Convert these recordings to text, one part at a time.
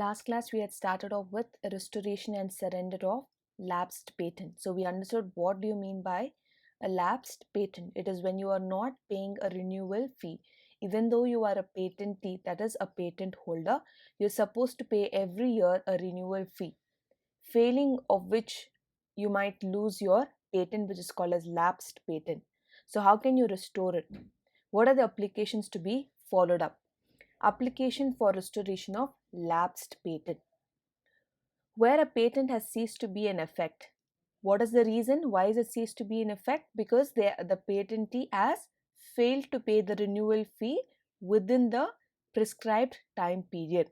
last class, we had started off with restoration and surrender of lapsed patent. So we understood what do you mean by a lapsed patent. It is when you are not paying a renewal fee. Even though you are a patentee, that is a patent holder, you're supposed to pay every year a renewal fee, failing of which you might lose your patent, which is called as lapsed patent. So how can you restore it? What are the applications to be followed up? Application for restoration of lapsed patent. Where a patent has ceased to be in effect. What is the reason? Why is it ceased to be in effect? Because the patentee has failed to pay the renewal fee within the prescribed time period.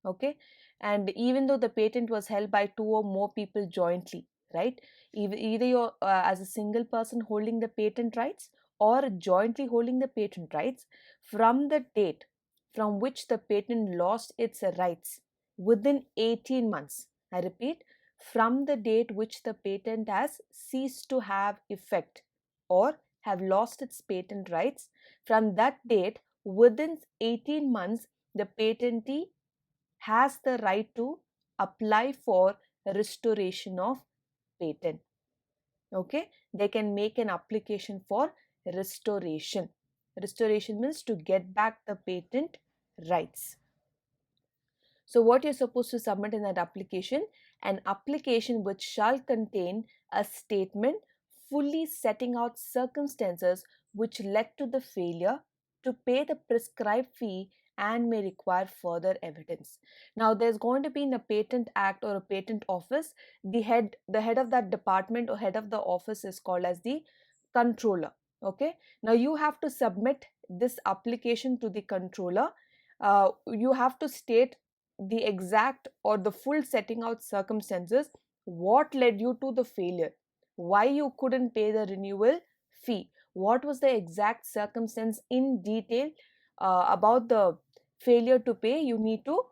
Okay, and even though the patent was held by two or more people jointly, right? Either you're as a single person holding the patent rights or jointly holding the patent rights, from the date from which the patent lost its rights within 18 months. I repeat, from the date which the patent has ceased to have effect or have lost its patent rights, from that date within 18 months, the patentee has the right to apply for restoration of patent. Okay, they can make an application for restoration. Restoration means to get back the patent rights. So what you're supposed to submit in that application? An application which shall contain a statement fully setting out circumstances which led to the failure to pay the prescribed fee and may require further evidence. Now there's going to be in a patent act or a patent office, the head of that department or head of the office is called as the controller. Okay, now you have to submit this application to the controller. You have to state the exact or the full setting out circumstances, what led you to the failure, why you couldn't pay the renewal fee, what was the exact circumstance in detail about the failure to pay. You need to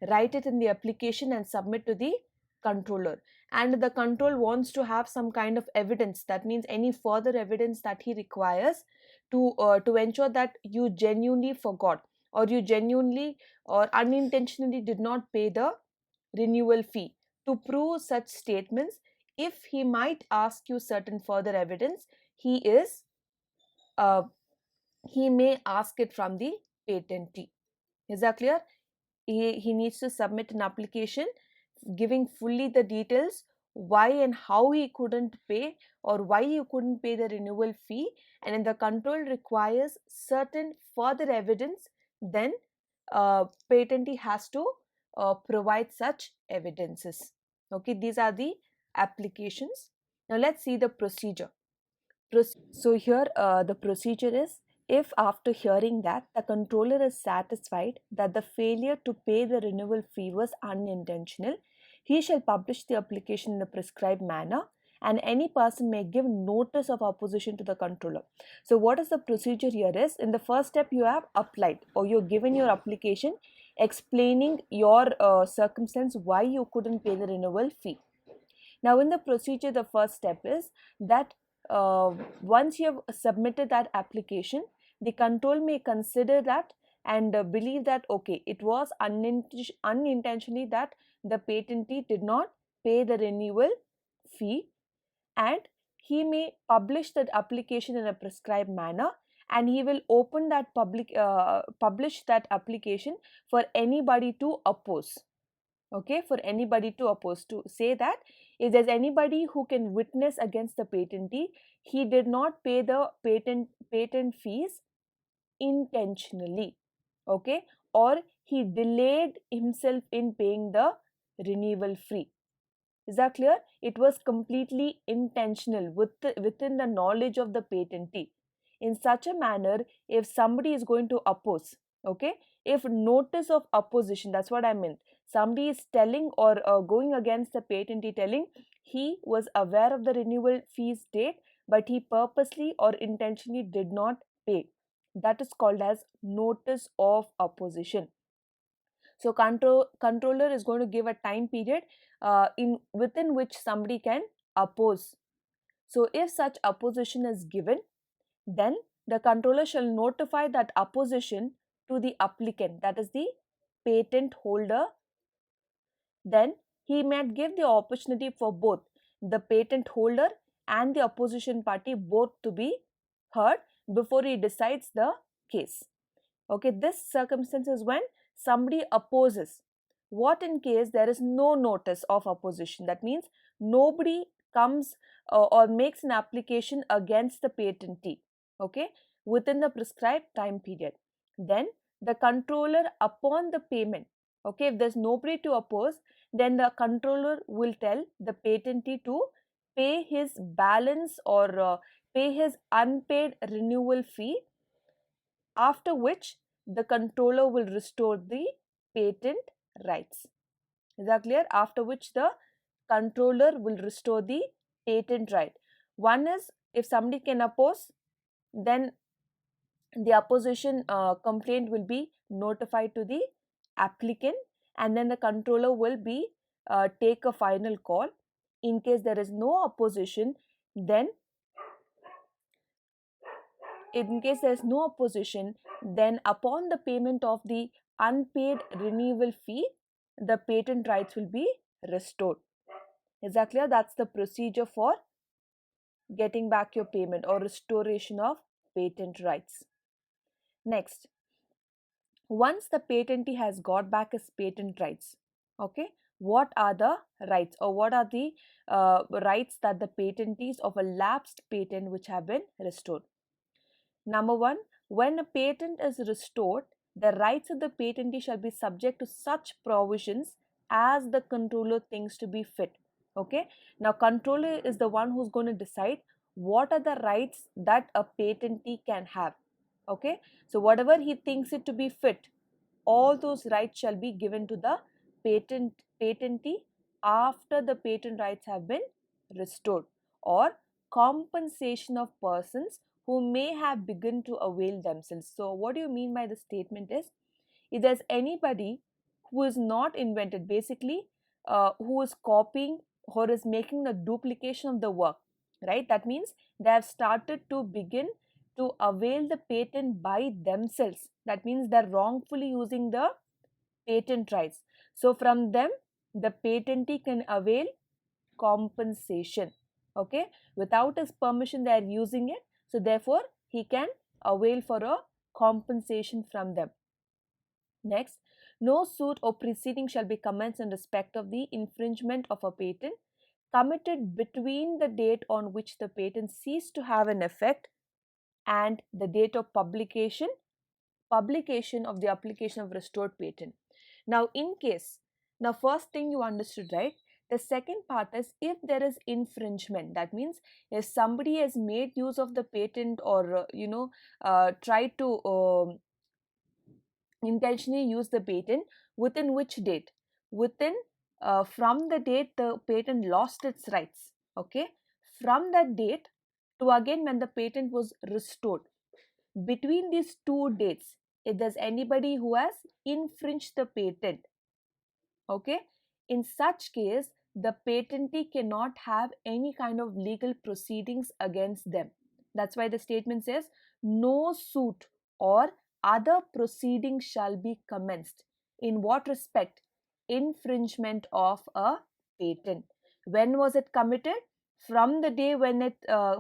write it in the application and submit to the controller, and the control wants to have some kind of evidence, that means any further evidence that he requires to ensure that you genuinely forgot or you genuinely or unintentionally did not pay the renewal fee. To prove such statements, if he might ask you certain further evidence, he is uh, he may ask it from the patentee. Is that clear? He needs to submit an application giving fully the details why and how he couldn't pay or why you couldn't pay the renewal fee, and then the control requires certain further evidence, then patentee has to provide such evidences. Okay, these are the applications. Now let's see the procedure. So here the procedure is, if after hearing that the controller is satisfied that the failure to pay the renewal fee was unintentional, he shall publish the application in a prescribed manner, and any person may give notice of opposition to the controller. So what is the procedure here is, in the first step you have applied or you've given your application explaining your circumstance why you couldn't pay the renewal fee. Now in the procedure, the first step is that once you have submitted that application, the control may consider that and believe that okay, it was unintentionally that the patentee did not pay the renewal fee, and he may publish that application in a prescribed manner, and he will open that publish that application for anybody to oppose. Okay, for anybody to oppose, to say that if there's anybody who can witness against the patentee, he did not pay the patent fees intentionally, okay, or he delayed himself in paying the renewal fee. Is that clear? It was completely intentional within the knowledge of the patentee. In such a manner, if somebody is going to oppose, okay, if notice of opposition, that's what I meant. Somebody is telling or going against the patentee, telling he was aware of the renewal fees date, but he purposely or intentionally did not pay. That is called as notice of opposition. So controller is going to give a time period in within which somebody can oppose. So if such opposition is given, then the controller shall notify that opposition to the applicant, that is the patent holder then he might give the opportunity for both the patent holder and the opposition party both to be heard before he decides the case. Okay, this circumstance is when somebody opposes. What in case there is no notice of opposition? That means nobody comes or makes an application against the patentee, okay, within the prescribed time period. Then the controller, upon the payment, okay, if there's nobody to oppose, then the controller will tell the patentee to pay his balance or pay his unpaid renewal fee, after which the controller will restore the patent rights. Is that clear? After which the controller will restore the patent right. One is if somebody can oppose, then the opposition complaint will be notified to the applicant, and then the controller will be take a final call. In case there is no opposition, then upon the payment of the unpaid renewal fee, the patent rights will be restored. Is that clear? That's the procedure for getting back your payment or restoration of patent rights. Next, once the patentee has got back his patent rights, okay, what are the rights or what are the rights that the patentees of a lapsed patent which have been restored? Number one, when a patent is restored, the rights of the patentee shall be subject to such provisions as the controller thinks to be fit. Okay, now controller is the one who's going to decide what are the rights that a patentee can have. Okay, so whatever he thinks it to be fit, all those rights shall be given to the patentee after the patent rights have been restored, or compensation of persons who may have begun to avail themselves. So what do you mean by the statement is, if there's anybody who is not invented, basically who is copying or is making a duplication of the work, right? That means they have started to begin to avail the patent by themselves. That means they're wrongfully using the patent rights. So from them, the patentee can avail compensation. Okay, without his permission they are using it, so therefore he can avail for a compensation from them. Next, no suit or proceeding shall be commenced in respect of the infringement of a patent committed between the date on which the patent ceased to have an effect and the date of publication of the application of restored patent. Now in case, now first thing you understood, right? The second part is if there is infringement, that means if somebody has made use of the patent or tried to intentionally use the patent, within which date? Within from the date the patent lost its rights, okay, from that date to again when the patent was restored. Between these two dates, if there's anybody who has infringed the patent, okay, in such case the patentee cannot have any kind of legal proceedings against them. That's why the statement says no suit or other proceedings shall be commenced. In what respect? Infringement of a patent. When was it committed? From the day when it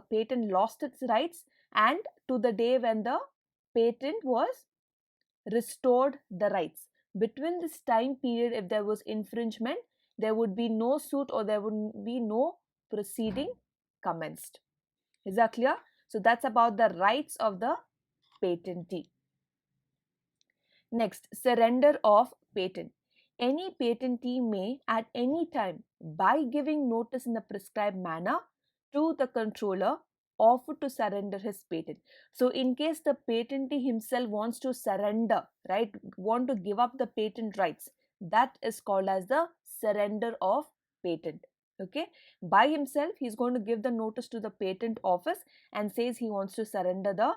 patent lost its rights and to the day when the patent was restored the rights. Between this time period, if there was infringement, there would be no suit or there would be no proceeding commenced. Is that clear? So that's about the rights of the patentee. Next, surrender of patent. Any patentee may at any time, by giving notice in the prescribed manner to the controller, offer to surrender his patent. So in case the patentee himself wants to surrender, right, want to give up the patent rights, that is called as the surrender of patent. Okay, by himself he's going to give the notice to the patent office and says he wants to surrender the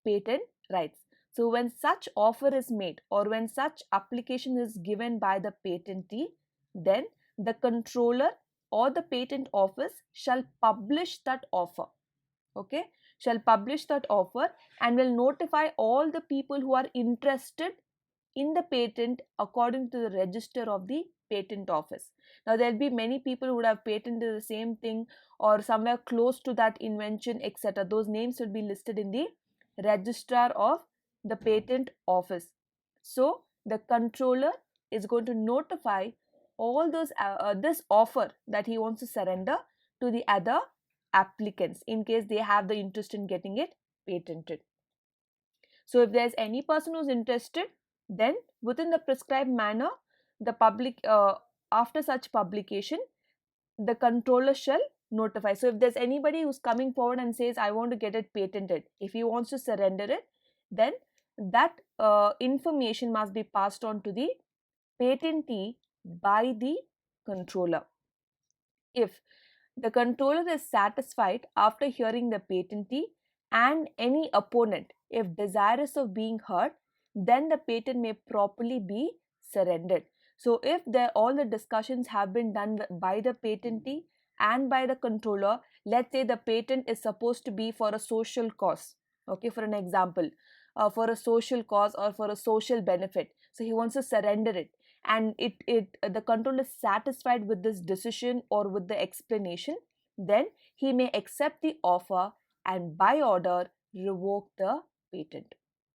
patent rights. So when such offer is made or when such application is given by the patentee, then the controller or the patent office shall publish that offer. Okay, shall publish that offer and will notify all the people who are interested in the patent according to the register of the patent office. Now there'll be many people who would have patented the same thing or somewhere close to that invention, etc. Those names will be listed in the registrar of the patent office. So the controller is going to notify all those this offer that he wants to surrender to the other applicants in case they have the interest in getting it patented. So if there's any person who's interested, then within the prescribed manner, the public after such publication, the controller shall notify. So if there's anybody who's coming forward and says, I want to get it patented, if he wants to surrender it, then that information must be passed on to the patentee by the controller. If the controller is satisfied after hearing the patentee and any opponent, if desirous of being heard, then the patent may properly be surrendered. So if all the discussions have been done by the patentee and by the controller, let's say the patent is supposed to be for a social cause, okay, for an example, for a social cause or for a social benefit. So he wants to surrender it, and the controller is satisfied with this decision or with the explanation, then he may accept the offer and by order revoke the patent.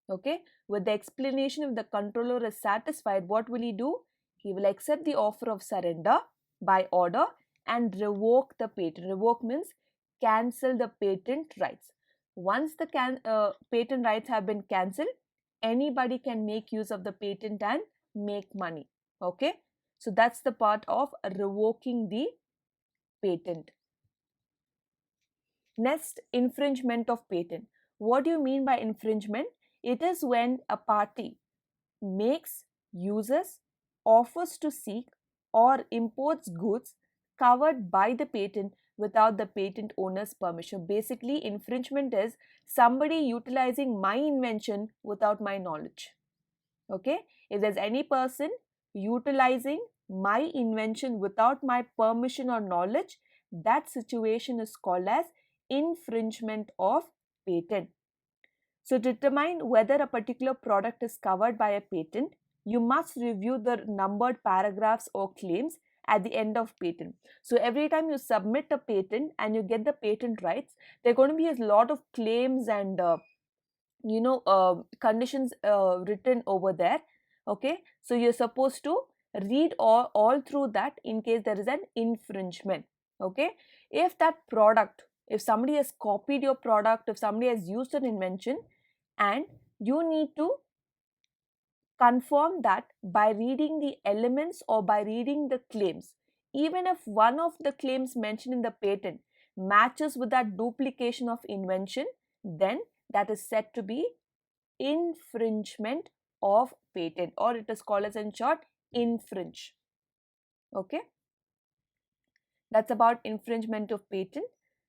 Okay, with the explanation, if the controller is satisfied, what will he do? He will accept the offer of surrender by order and revoke the patent. Revoke means cancel the patent rights. Once the patent rights have been cancelled, anybody can make use of the patent and make money. Okay, so that's the part of revoking the patent. Next, infringement of patent. What do you mean by infringement? It is when a party makes, uses, offers to seek, or imports goods covered by the patent without the patent owner's permission. Basically, infringement is somebody utilizing my invention without my knowledge. Okay, if there's any person utilizing my invention without my permission or knowledge, that situation is called as infringement of patent. So, to determine whether a particular product is covered by a patent, you must review the numbered paragraphs or claims at the end of patent. So, every time you submit a patent and you get the patent rights, there are going to be a lot of claims and conditions written over there. Okay, so you're supposed to read all through that in case there is an infringement. Okay, if that product, if somebody has copied your product, if somebody has used an invention, and you need to confirm that by reading the elements or by reading the claims. Even if one of the claims mentioned in the patent matches with that duplication of invention, then that is said to be infringement of patent, or it is called as in short infringe. Okay, that's about infringement of patent.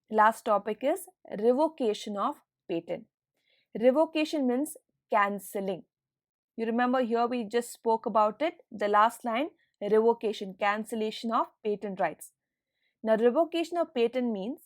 Last topic is revocation of patent. Revocation means cancelling. You remember here we just spoke about it, the last line, revocation, cancellation of patent rights. Now, revocation of patent means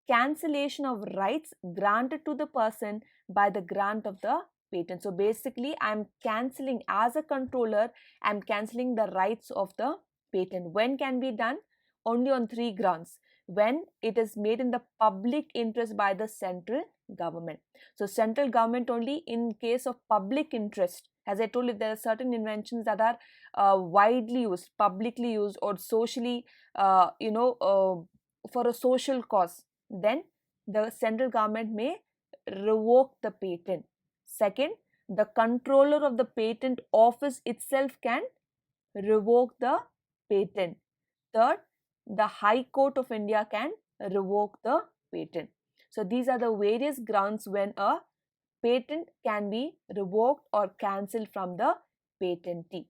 cancellation of rights granted to the person by the grant of the patent. So, basically, I'm cancelling as a controller, I'm cancelling the rights of the patent. When can be done? Only on 3 grounds. When it is made in the public interest by the central government. So, central government only in case of public interest. As I told you, there are certain inventions that are widely used, publicly used, or socially, for a social cause. Then the central government may revoke the patent. Second, the controller of the patent office itself can revoke the patent. Third, the High Court of India can revoke the patent. So these are the various grounds when a patent can be revoked or cancelled from the patentee.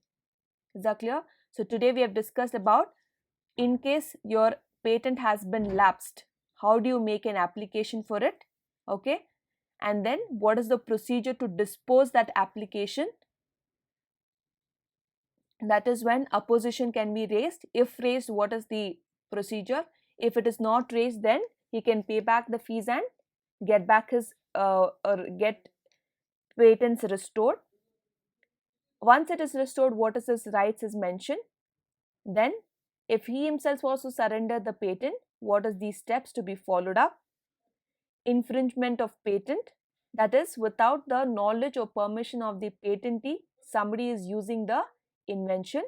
Is that clear? So today we have discussed about in case your patent has been lapsed, how do you make an application for it? Okay, and then what is the procedure to dispose that application? That is when opposition can be raised. If raised, what is the procedure? If it is not raised, then he can pay back the fees and get back his or get patents restored. Once it is restored, what is his rights is mentioned. Then, if he himself was to surrender the patent, what are these steps to be followed up? Infringement of patent, that is, without the knowledge or permission of the patentee, somebody is using the invention.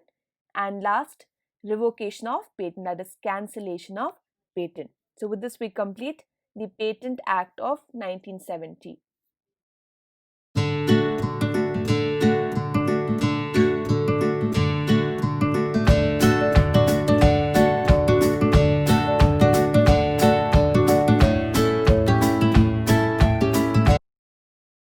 And last, revocation of patent, that is, cancellation of patent. So, with this, we complete the Patent Act of 1970.